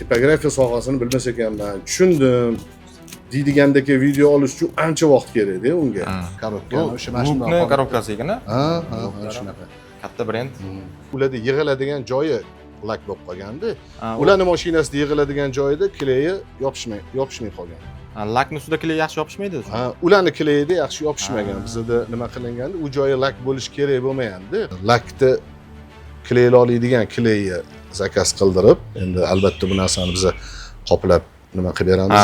tipografiya sohasini bilmas ekanman. Tushundim. Deydigandagi video olish uchun ancha vaqt kerak-da unga. Korobkani o'sha mashina korobkasigina. Ha, shunaqa. Katta brend. Ularda yig'iladigan joyi lak bo'lib qolganda, ularning mashinasida yig'iladigan joyida kleyi yopishmay qolgan. Lakni ustida kley yaxshi yopishmaydi. Ha, ularning kleyida yaxshi yopishmagan. Bizda nima qilinganda, u joyi lak bo'lish kerak bo'lmaganda, lakni kleyli oladigan kleyni zakaz qildirib, endi albatta bu narsani biz qoplab nima qilib beramiz.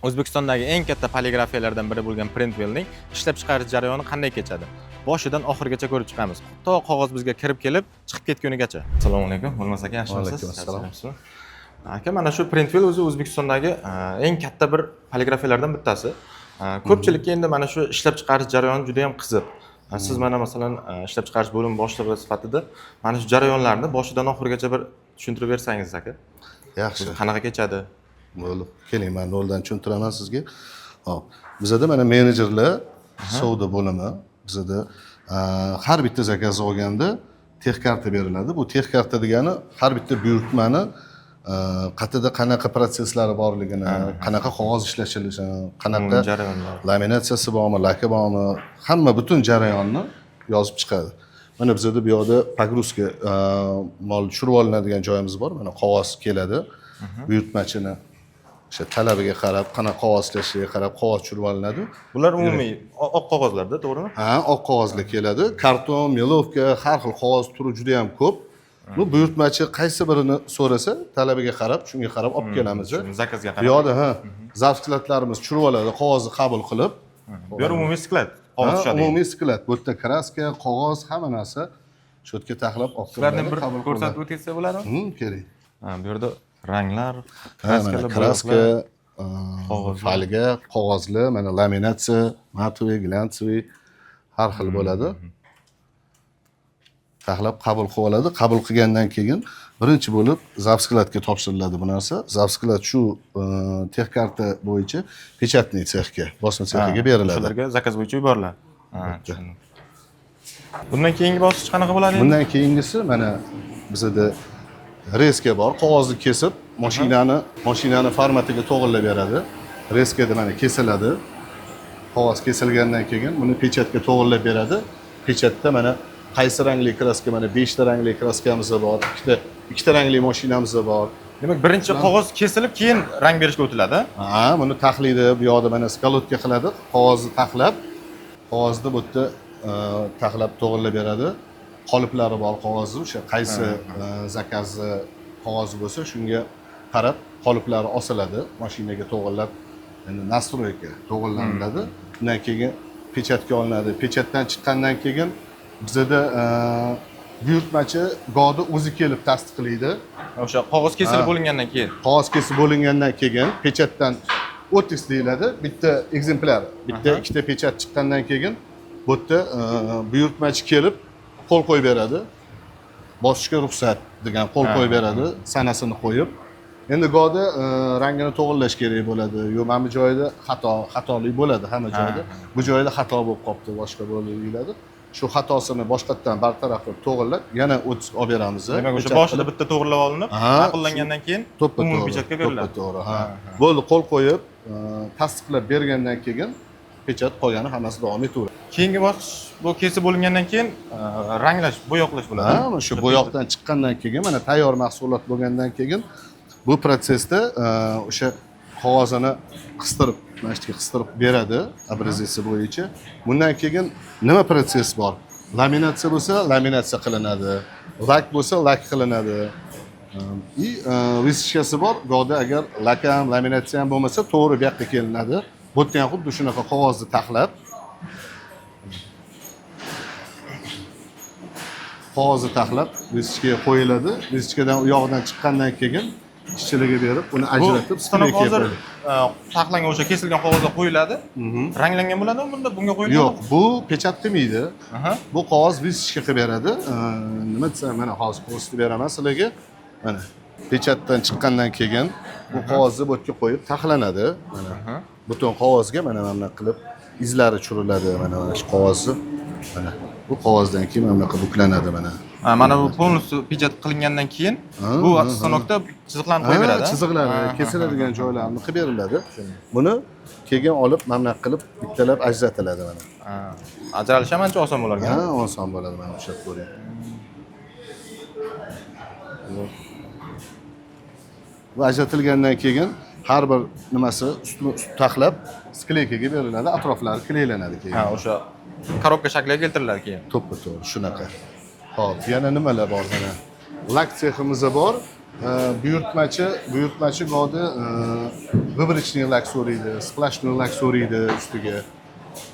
O'zbekistondagi eng katta poligrafiyalardan biri bo'lgan Printwell'ning ishlab chiqarish jarayoni qanday kechadi? Boshidan oxirigacha ko'rib chiqamiz. To qog'oz bizga kirib kelib, chiqib ketgunigacha. Assalomu alaykum. Bo'lmasa aka, yaxshimisiz? Alaykum. Aka, mana shu Printwell o'zi O'zbekistondagi eng katta bir poligrafiyalardan bittasi. Ko'pchilikka endi mana shu ishlab chiqarish jarayoni juda ham qiziq. Siz mana masalan ishlab chiqarish bo'limi boshlig'i sifatida mana shu jarayonlarni boshidan oxirigacha bir tushuntirib bersangiz aka. Yaxshi. Qanaqa kechadi? Bo'ldi. Keling, men noldan tushuntiraman sizga. Hop. Bizda mana menejerlar, savdo bo'limi, bizda har bitta zakaz olganda tex karta beriladi. Bu tex karta degani har bitta buyurtmani qayerda qanaqa prosesslari borligini, qanaqa qog'oz ishlatishini, qanaqa laminatsiyasi bormi, laki bormi, hamma butun jarayonni yozib chiqadi. Mana bizda bu yoqda pogruska mol tushirib olinadigan joyimiz bor. Mana qog'oz keladi. Buyurtmachini o'sha talabiga qarab, qanaqa qog'oz ishlashiga qarab qog'oz tushirib olinadi. Bular umumiy oq qog'ozlarda, to'g'rimi? Ha, oq qog'ozlar keladi. Karton, melovka, har xil qog'oz turi juda ham ko'p. Bu buyurtmachi qaysi birini so'rasa, talabiga qarab, shunga qarab olib kelamiz. Zakazga qarab. Bu yoqda zavskladlarimiz tushirib oladi, qog'ozni qabul qilib. Bu yer umumiy sklad. Qog'oz tushadi. Umumiy sklad. Bu yerda kraska, qog'oz, hamma narsa shu yerga taxlab olib keladi. Bir ko'rsatib o'tsa bo'ladimi? Kerak. Bu yerda ranglar, kraska, falga, qog'ozli, mana laminatsiya, matoviy, glyansiy har xil bo'ladi. Taxlab qabul qilib oladi. Qabul qilgandan keyin birinchi bo'lib zavskladga topshiriladi bu narsa. Zavsklad shu tex karta bo'yicha pechatniy sexga, bosma sexiga beriladi. Shularga zakaz bo'yicha yuboriladi. Tushundim. Bundan keyingi bosqich qanaqa bo'ladi? Bundan keyingisi mana bizda reska bor. Qog'ozni kesib, mashinani formatiga to'g'irlab beradi. Reskada mana kesiladi. Qog'oz kesilgandan keyin buni pechatga to'g'irlab beradi. Pechatda mana qaysi rangli kraska, mana 5 ta rangli kraskamiz bor, ikkita rangli mashinamiz bor. Demak, birinchi qog'oz kesilib, keyin rang berishga o'tiladi. Ha, buni taxliydi, bu yoqda mana skalotka qiladi. Qog'ozni taxlab, qog'ozni bu yerda taxlab to'g'irlab beradi. Qoliplari bor qog'ozni, o'sha qaysi zakazi qog'ozi bo'lsa, shunga qarab qoliplari osiladi, mashinaga to'g'irlab, endi nastroyka to'g'irlanadi. Undan keyin pechatga olinadi. Pechatdan chiqqandan keyin bizda buyurtmachi g'odi o'zi kelib tasdiqlaydi. O'sha qog'oz kesilib bo'lingandan keyin. Qog'oz kesib bo'lingandan keyin pechatdan o'tis deyiladi. Bitta ekzemplyar, bitta ikkita pechat chiqqandan keyin bu yerda buyurtmachi kelib qo'l qo'yib beradi. Bosishga ruxsat degan qo'l qo'yib beradi, sanasini qo'yib. Endi g'odi rangini to'g'irlash kerak bo'ladi. Yo, mana bu joyda xatolik bo'ladi hamma joyda. Bu joyda xato bo'lib qopti, boshqa bo'ldi deyiladi. Shu xatosini boshqatdan bartaraf qilib to'g'irlab, yana o'tib olib beramiz. Demak, o'sha boshida bitta to'g'irlab olinib, ma'qullangandan keyin umumiy pechatga beriladi. To'g'ri, ha. Bo'ldi, qo'l qo'yib, tasdiqlab bergandan keyin pechat qolgani hammasi davom etaveradi. Keyingi bosqich bu kesib bo'lingandan keyin ranglash, bo'yoqlash bo'ladi. Ha, mana shu bo'yoqdan chiqqandan keyin, mana tayyor mahsulot bo'lgandan keyin bu protsesda o'sha qog'ozini qistirib, mana shu yerga qistirib beradi, obrazesi bo'yicha. Bundan keyin nima proses bor? Laminatsiya bo'lsa, laminatsiya qilinadi. Lak bo'lsa, lak qilinadi. Visichkasi bor. G'oda agar lak ham, laminatsiya ham bo'lmasa, to'g'ri bu yoqqa kelinadi. Bu yerda ham xuddi shunaqa qog'ozni taxlab visichkaga qo'yiladi. Visichkadan u yog'idan chiqqandan keyin ishchilarga berib, uni ajratib, stolga hozir taxlangan o'sha kesilgan qog'ozga qo'yiladi. Ranglangan bo'ladimi bunda? Bunga qo'yiladi? Yo'q, bu pechat qilmaydi. Bu qog'oz visichka qilib beradi. Nima desam, mana hozir ko'rsatib beraman sizlarga. Mana pechatdan chiqqandan keyin bu qog'ozni bu yerga qo'yib taxlanadi. Mana butun qog'ozga mana bunday qilib izlari tushiriladi, mana shu qog'ozni. Mana bu qog'ozdan keyin mana bunaqa buklanadi mana. Mana bu полностью pijat qilingandan keyin bu stanokda chiziqlarni qo'yib beradi. Chiziqlarni, kesiladigan joylarni qilib beriladi. Buni keyin olib mamlak qilib bittalab ajratiladi mana. Ajralish ham ancha oson bo'larkan. Ha, oson bo'ladi mana ushlab ko'ring. Bu ajratilgandan keyin har bir nimasi ustma ust taxlab skleykaga beriladi, atroflari kleylanadi keyin. O'sha korobka shakliga keltiriladi keyin. To'ppa-to'g'ri shunaqa. Xo'p, yana nimalar bor mana? Lak seximiz bor. Buyurtmachi g'odi vыборочный lak so'raydi, splashный lak so'raydi ustiga.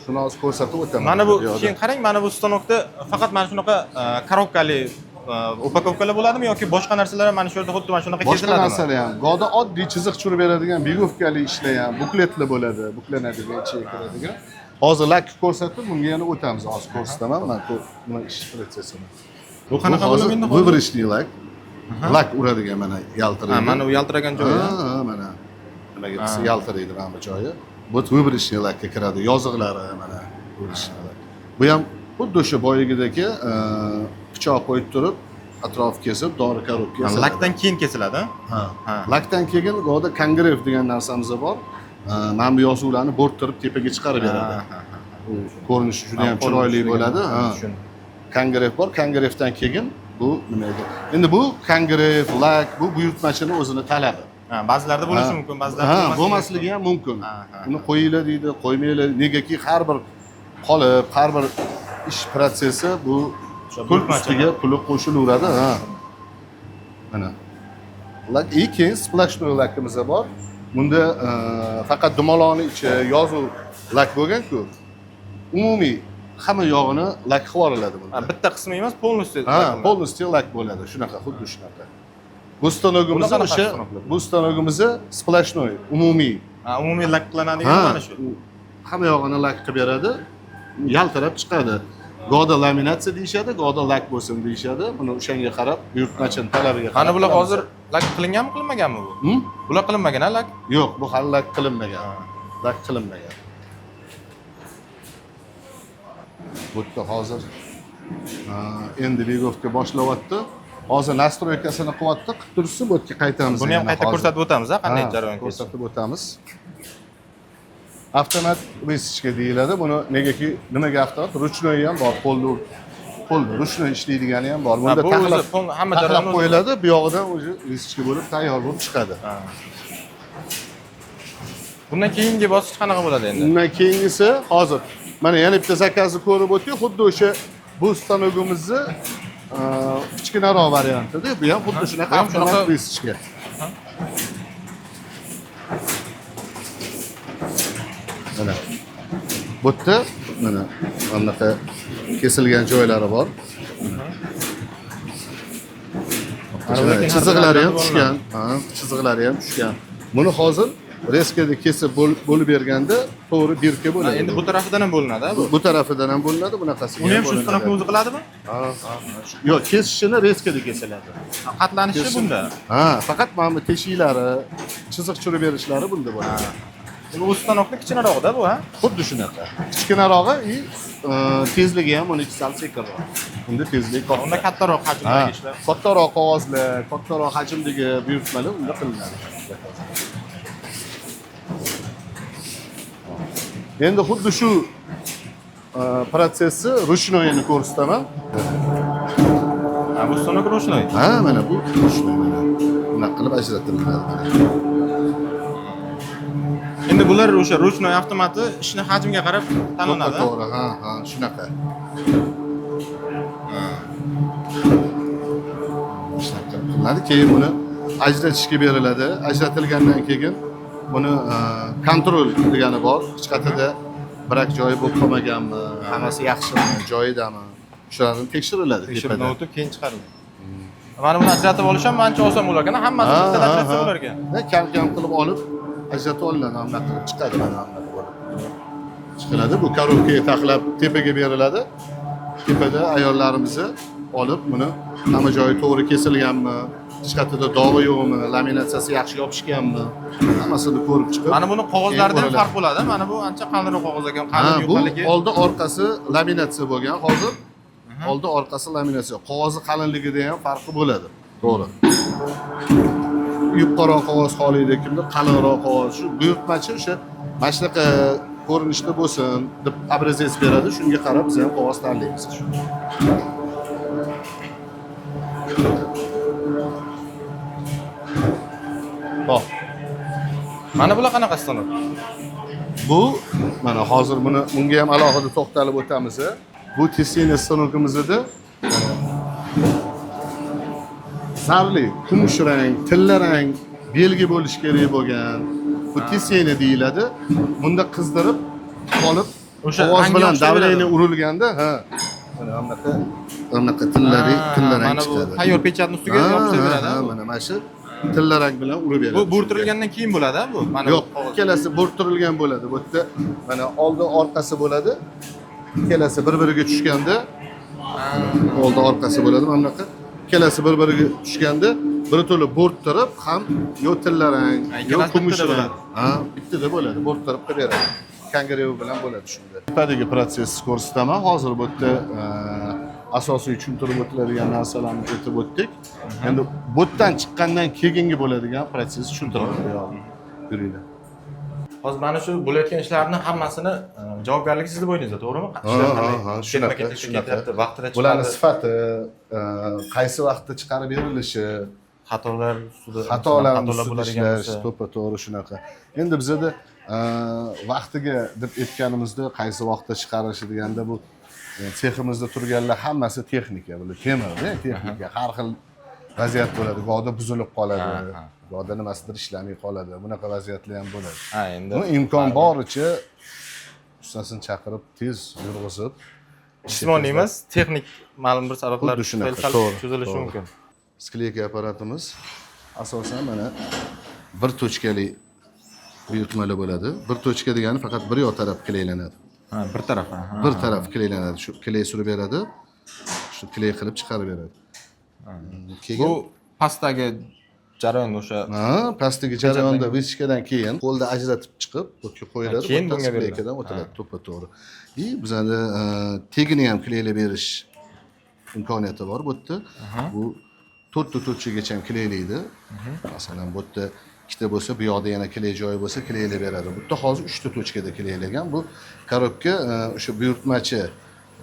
Shuni hozir ko'rsatib o'taman. Mana bu keyin qarang, mana bu stanokda faqat mana shunaqa korobkali upakovkalar bo'ladimi yoki boshqa narsalar ham mana shu yerda xuddi mana shunaqa Boshqa keziladimi? narsalar ham. G'odi oddiy chiziq tushirib beradigan begovkali ishlar ham, bukletlar bo'ladi, buklanadigan, ichiga kiradigan. Hozir lak ko'rsatib, bunga yana o'tamiz. Hozir ko'rsataman, mana nima ish protsessini. Bu qanaqa bo'lib endi hozir? Выборочный lak. Lak uradigan mana yaltiraydi. Mana u yaltiragan joyi. Ha, mana. Nimaga desa yaltiraydi mana bu joyi. Bu выборочный lakka kiradi. Yoziqlari mana выборочный lak. Bu ham xuddi o'sha boyagidagi pichoq qo'yib turib, atrof kesib, dori korobka kesiladi. Lakdan keyin kesiladi. Ha. Lakdan keyin go'da kongref degan narsamiz bor. Mana bu yozuvlarni bo'rttirib tepaga chiqarib beradi. U ko'rinishi juda ham chiroyli bo'ladi. Ha. Kongref bor, kongrefdan keyin bu nima edi? Endi bu kongref, lak, bu buyurtmachini o'zini talabi. Ba'zilarda bo'lishi mumkin, ba'zilarda bo'lmasligi ham mumkin. Uni qo'yinglar deydi, qo'ymanglar. Negaki har bir qolib, har bir ish protsessi bu pul ustiga puli qo'shilaveradi. Ha. Mana. Lak keyin splashnoy lakimiz bor. Bunda faqat dumaloqni ichi yozuv lak bo'lgan-ku. Umumiy hamma yog'ini lak qilib yuboriladi bunda. Bitta qismi emas, полностью. Ha, полностью lak bo'ladi. Shunaqa, xuddi shunaqa. Bu stanogimiz o'sha, bu stanogimiz splashnoy, umumiy. Umumiy lak qilinadigan mana shu. Hamma yog'ini lak qilib beradi. Yaltirab chiqadi. Goda laminatsiya deyishadi, goda lak bo'lsin deyishadi. Buni o'shanga qarab, buyurtmachini talabiga qarab. Mana bular hozir lak qilinganmi, qilinmaganmi bu? Bular qilinmagan, lak? Yo'q, bu hali lak qilinmagan. Lak qilinmagan. Bu yerda hozir endi begovka boshlayapti. Hozir nastroykasini qilyapti, qilib tursa bu yerga qaytamiz. Buni ham qayta ko'rsatib o'tamiz, qanday jarayon ketishi. Ko'rsatib o'tamiz. Avtomat vesichka deyiladi. Buni negaki nimaga avtomat? Ruchnoy ham bor, qo'lda ruchnoy ishlaydigani ham bor. Bunda hamma jarayon qo'yiladi, bu yog'idan o'zi vesichka bo'lib tayyor bo'lib chiqadi. Bundan keyingi bosqich qanaqa bo'ladi endi? Undan keyingisi hozir mana yana bitta zakazni ko'rib o'tdik. Xuddi o'sha bu stanogimizni kichkinaroq variantida, bu ham xuddi shunaqa avtomat vesichka. Mana. Bu yerda mana bunaqa kesilgan joylari bor. Chiziqlari ham tushgan. Chiziqlari ham tushgan. Buni hozir reskada kesib bo'lib berganda to'g'ri birka bo'ladi. Endi bu tarafidan ham bo'linadi, bu. Bu tarafidan ham bo'linadi, bunaqasi. Uni ham shu stanokni o'zi qiladimi? Yo'q, kesishini reskada kesiladi. Qatlanishi bunda. Faqat mana bu teshiklari, chiziq tushirib berishlari bunda bo'ladi. Bu stanokni kichkinarog'ida bu, ha? Xuddi shunaqa. Kichkinarog'i, tezligi ham uni sal sekinroq. Bunda tezlik katta. Unda kattaroq hajmdagi ishlar. Kattaroq qog'ozlar, kattaroq hajmdagi buyurtmalar unda qilinadi. Endi xuddi shu protsessni ruchnoyini ko'rsataman. Bu stanok ruchnoy. Ha, mana bu ruchnoy mana. Bunaqa qilib ajratiladi. Endi bular o'sha ruchnoy avtomati ishni hajmiga qarab tanlanadi. To'g'ri, ha, shunaqa. Shunaqa qilinadi. Keyin buni ajratishga beriladi. Ajratilgandan keyin buni kontrol degani bor. Hech qayerda birak joyi bo'lib qolmaganmi, hammasi yaxshimi, joyidami? Shularni tekshiriladi. Tekshiruvdan o'tib keyin chiqariladi. Mana buni ajratib olish ham ancha oson bo'lar ekan, hammasi bitta ajratsa bo'lar ekan. Kam-kam qilib olib ajratib olinadi, hamma qilib chiqadi mana hamma bo'lib. Chiqiladi, bu korobkaga taxlab tepaga beriladi. Tepada ayollarimiz olib buni hamma joyi to'g'ri kesilganmi, hech qayerda dog'i yo'qmi, laminatsiyasi yaxshi yopishganmi, hammasini ko'rib chiqib. Mana buni qog'ozlarida ham farq bo'ladi. Mana bu ancha qalinroq qog'oz ekan, qalin yuqaligi. Bu oldi orqasi laminatsiya bo'lgan. Hozir oldi orqasi laminatsiya. Qog'ozi qalinligida ham farqi bo'ladi. To'g'ri. Yuqoriroq qog'oz xohlaydi kimdir, qalinroq qog'oz. Shu buyurtmachi o'sha mana shunaqa ko'rinishda bo'lsin deb obrazец beradi. Shunga qarab biz ham qog'oz tanlaymiz. Hop. Mana bular qanaqa stanok? Bu mana hozir bunga ham alohida to'xtalib o'tamiz. Bu tesina stanokimizda sarli, kumush rang, tilla rang belgi bo'lish kerak bo'lgan. Bu tesina deyiladi. Bunda qizdirib olib O'sha qog'oz rangga bilan o'xshab davlayni beradi. urilganda, mana bunaqa tilla rang Mana bu chiqadi. tayyor pechatni ustiga yopishtirib beradi. Mana shu tilla rang bilan urib beradi. Bu bo'rtirilgandan keyin bo'ladi, bu. Mana Yo'q, ikkalasi bo'rtirilgan bo'ladi. Bu yerda mana oldi orqasi bo'ladi. Ikkalasi bir-biriga tushganda oldi orqasi bo'ladi mana bunaqa. Ikkalasi bir-biriga tushganda bir to'la bo'rttirib ham yo tilla rang, yo kumush rang. Bittada bo'ladi, bo'rttirib qilib beradi. Kangarev bilan bo'ladi shunda. Tepadagi protsess ko'rsataman. Hozir bu yerda asosiy tushuntirib o'tiladigan narsalarni aytib o'tdik. Endi bu yerdan chiqqandan keyingi bo'ladigan protsess tushuntiraman. Yuringlar. Hozir mana shu bo'layotgan ishlarni hammasini javobgarligi sizni bo'yningizda, to'g'rimi? Shunaqa. Ketyapti, vaqtida Bularning chiqadi. sifati, qaysi vaqtda chiqarib berilishi, Xatolar ustida xatolar bo'ladigan ishlash, bo'lsa. to'g'ri shunaqa. Endi bizda vaqtiga deb aytganimizda qaysi vaqtda chiqarishi deganda bu seximizda turganlar hammasi texnika, bular temirda, texnika. Har xil vaziyat bo'ladi. Go'da buzilib qoladi. Go'da nimasidir ishlamay qoladi. Bunaqa vaziyatlar ham bo'ladi. Endi Imkon boricha ustasini chaqirib tez yurg'izib jismoniy emas, texnik ma'lum bir sabablar Xuddi shunaqa, tufayli to'g'ri, cho'zilishi to'g'ri. mumkin. Skleyka apparatimiz asosan mana bir tochkali buyurtmalar bo'ladi. Bir tochka degani faqat bir yoq taraf klaylanadi. Bir taraf. Bir taraf klaylanadi. Shu kley surib beradi. Shu kley qilib chiqarib beradi. Bu pastdagi jarayon o'sha pastdagi jarayonda vichkadan keyin qo'lda ajratib chiqib, bo'tga qo'yiladi. Keyin bunga skleykadan o'tiladi, to'ppa-to'g'ri. Bizada tegini ham kleylab berish imkoniyati bor bu yerda. Bu 4 ta tochkagacha kleylaydi. Masalan, bu yerda ikkita bo'lsa, bu yoqda yana kley joyi bo'lsa, kleylab beradi. Bu yerda hozir 3 ta tochkada kleylagan. Bu korobka o'sha buyurtmachi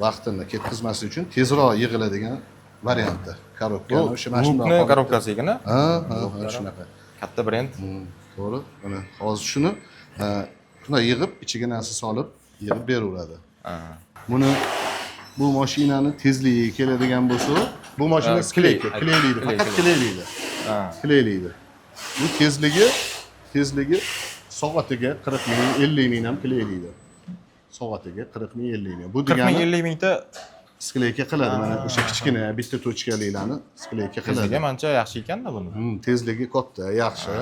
vaqtini ketkazmaslik uchun tezroq yig'iladigan varianti. Korobka o'sha mashina korobkasi ekan. Shunaqa. Katta brend. To'g'ri. Mana hozir shuni shunday yig'ib, ichiga narsa solib, yig'ib beraveradi. Bu mashinani tezligiga keladigan bo'lsa, bu mashina skleyka, kleylaydi, faqat kleylaydi. Kleylaydi. Bu tezligi soatiga 40 ming, 50 ming ham kleylaydi. Soatiga 40 ming, 50 ming. Bu 40 ming, degani 50 mingta skleyka qiladi. Mana o'sha kichkina bitta tochkaliklarni skleyka qiladi. tezligi ancha yaxshi ekan-da buni. Tezligi katta, yaxshi.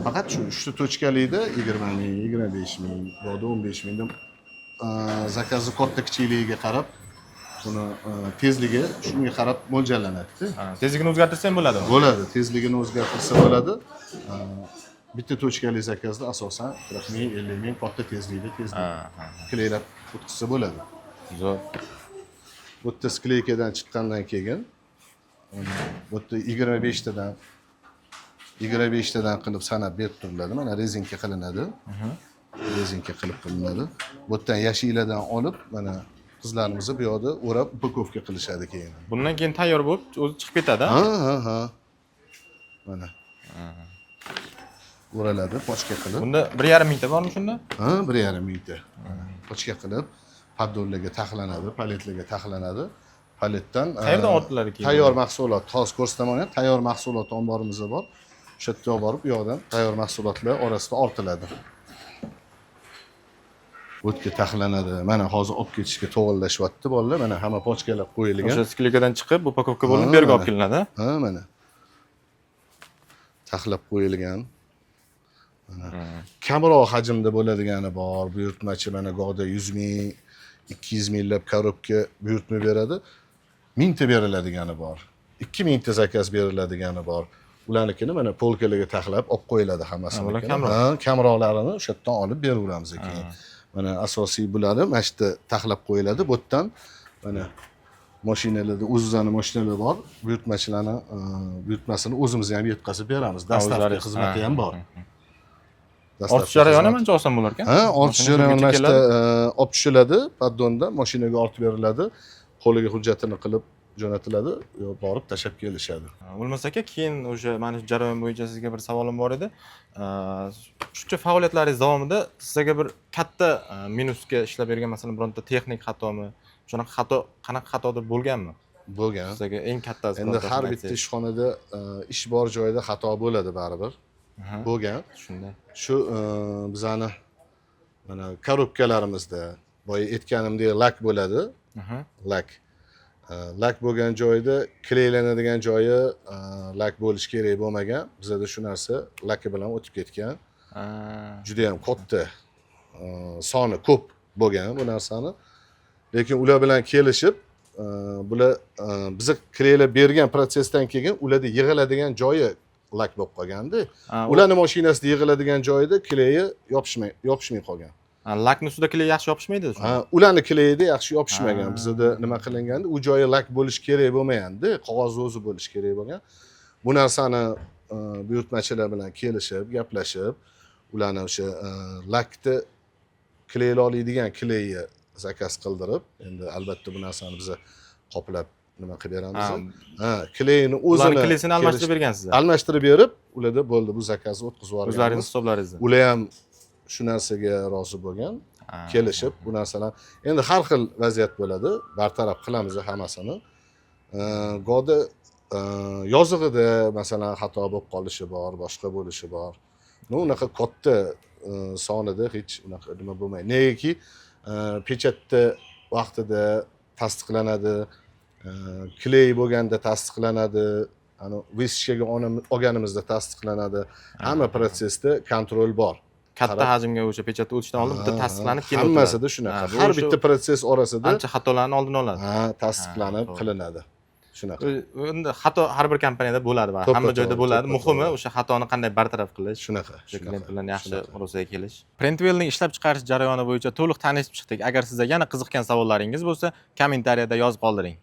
Faqat shu 3 ta tochkalikda 20 ming, 25 ming, 15 ming deb zakazni katta kichikligiga qarab buni tezligi shunga qarab mo'ljallanadi. Tezligini o'zgartirsa ham bo'ladi. Bo'ladi, tezligini o'zgartirsa bo'ladi. Bitta tochkali zakazda asosan 40 ming, 50 ming katta tezlikda kleylab o'tkazsa bo'ladi. Zo'r. Bu yerda skleykadan chiqqandan keyin bu yerda 25 tadan qilib sanab berib turiladi. Mana rezinka qilinadi. Rezinka qilib qilinadi. Bu yerdan yashillardan olib, mana qizlarimiz bu yoqda o'rab upakovka qilishadi keyin. Bundan keyin tayyor bo'lib, o'zi chiqib ketadi. Ha. Mana. O'raladi, pochka qilib. Bunda 1,5 mingta bormi shunda? 1,5 mingta. Pochka qilib, paddollarga taxlanadi, paletlarga taxlanadi. Paletdan Qayerdan ortiladi keyin? Tayyor mahsulot, hozir ko'rsataman, tayyor mahsulot omborimiz bor. O'sha yerga olib borib, bu yoqdan tayyor mahsulotlar orasida ortiladi. O'tga taxlanadi. Mana hozir olib ketishga to'g'rillashyapti bolalar. Mana hamma pochkalar qo'yilgan. O'sha skleykadan chiqib, upakovka bo'linib bu yerga olib kelinadi. Mana. Taxlab qo'yilgan. Kamroq hajmda bo'ladigani bor. Buyurtmachi mana go'da 100 ming, 200 minglab korobka buyurtma beradi. 1000 ta beriladigani bor. 2000 ta zakaz beriladigani bor. Ularnikini mana polkalarga taxlab olib qo'yiladi hammasini. Kamroqlarini o'sha yerdan olib beraveramiz keyin. Mana asosiy bo'ladi, mana shu yerda taxlab qo'yiladi. Bu yerdan mana mashinalarda o'zimizning mashinalar bor. Buyurtmachilarni buyurtmasini o'zimiz ham yetkazib beramiz. Dastlabki o'zlaringiz- xizmati ham bor. Ortish jarayoni ham ancha oson bo'lar ekan. Ha, ortish Mashina jarayoni mana shu keladi. yerda olib tushiladi, paddonda mashinaga ortib beriladi, qo'liga hujjatini qilib jo'natiladi, yo borib tashlab kelishadi. O'lmas aka, keyin o'sha mana shu jarayon bo'yicha sizga bir savolim bor edi. Shuncha faoliyatlaringiz davomida sizga bir katta minusga ishlab bergan, masalan, bironta texnik xatomi, shunaqa xato, qanaqa xatodir bo'lganmi? Bo'lgan. Sizga eng kattasi Endi har bitta ishxonada ish bor joyda xato bo'ladi baribir. Bo'lgan. shunday. Shu bizani mana korobkalarimizda boya aytganimdek lak bo'ladi. Lak. Lak bo'lgan joyda kleylanadigan joyi lak bo'lish kerak bo'lmagan. Bizda shu narsa laki bilan o'tib ketgan. Juda ham katta soni ko'p bo'lgan bu narsani. Lekin ular bilan kelishib, bular biza kleylab bergan protsessdan keyin ularda yig'iladigan joyi lak bo'lib qolganda, ularning mashinasida yig'iladigan joyida kleyi yopishmay qolgan. Lakni ustida kley yaxshi yopishmaydi shuni. Ularni kleyida yaxshi yopishmagan. Bizda nima qilinganda, u joyi lak bo'lish kerak bo'lmaganda, qog'oz o'zi bo'lish kerak bo'lgan. Bu narsani buyurtmachilar bilan kelishib, gaplashib, ularni o'sha lakni kleyla oladigan kleyni zakaz qildirib, endi albatta bu narsani biz qoplab nima qilib beramiz. Kleyni o'zini Ularni kleysini almashtirib bergansizlar. Almashtirib berib, ularda bo'ldi, bu zakazni o'tkazib yuborganmiz. O'zlaringiz hisoblaringizda. Ular ham shu narsaga rozi bo'lgan, kelishib bu narsalar. Endi har xil vaziyat bo'ladi, bartaraf qilamiz hammasini. Go'da yozig'ida masalan xato bo'lib qolishi bor, boshqa bo'lishi bor. Unaqa katta sonida hech unaqa nima bo'lmaydi. Negaki pechatda vaqtida tasdiqlanadi, kley bo'lganda tasdiqlanadi, ana visishkaga olganimizda tasdiqlanadi. Hamma protsessda kontrol bor. Katta hajmga o'sha pechatni o'tishdan oldin bitta tasdiqlanib keyin hammasida shunaqa. Har bitta protses orasida ancha xatolarni oldini oladi. tasdiqlanib qilinadi. Shunaqa. Endi xato har bir kompaniyada bo'ladi va hamma joyda bo'ladi. Muhimi o'sha xatoni qanday bartaraf qilish. Shunaqa. Klient bilan yaxshi murosaga kelish. Printwellning ishlab chiqarish jarayoni bo'yicha to'liq tanishib chiqdik. Agar sizga yana qiziqgan savollaringiz bo'lsa, kommentariyada yozib qoldiring.